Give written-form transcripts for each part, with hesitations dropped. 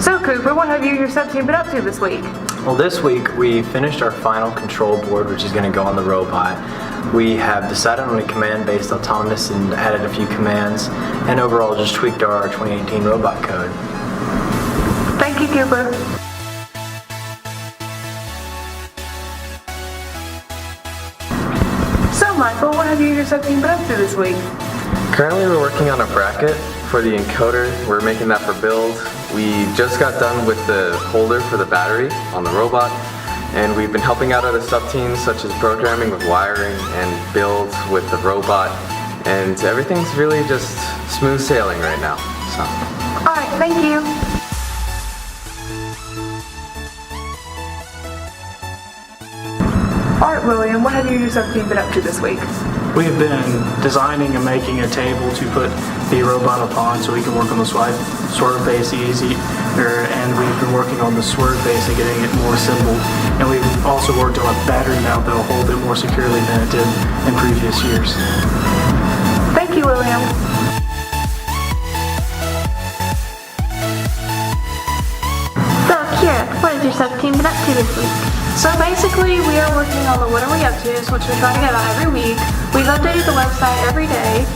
So Cooper, what have you and your sub-team been up to this week? Well, this week we finished our final control board, which is going to go on the robot. We have decided on a command-based autonomous and added a few commands, and overall just tweaked our 2018 robot code. Thank you, Cooper. So Michael, what have you and your sub-team been up to this week? Currently we're working on a bracket for the encoder. We're making that for build. We just got done with the holder for the battery on the robot, and we've been helping out other sub-teams such as programming with wiring and build with the robot, and everything's really just smooth sailing right now. So. Alright, thank you. Alright William, what have you and your sub-team been up to this week? We've been designing and making a table to put the robot upon so we can work on the swerve base easier, and we've been working on the swerve base and getting it more assembled. And we've also worked on a battery mount that will hold it more securely than it did in previous years. Thank you, William. So, Kira, what has your sub-team been up to this week? So basically, we are working on the What Are We Up To, which we try to get out every week. We've updated the website every day.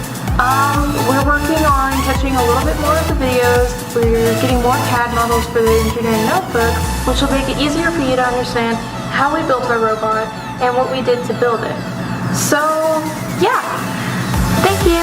We're working on catching a little bit more of the videos. We're getting more CAD models for the engineering notebook, which will make it easier for you to understand how we built our robot and what we did to build it. So, yeah. Thank you.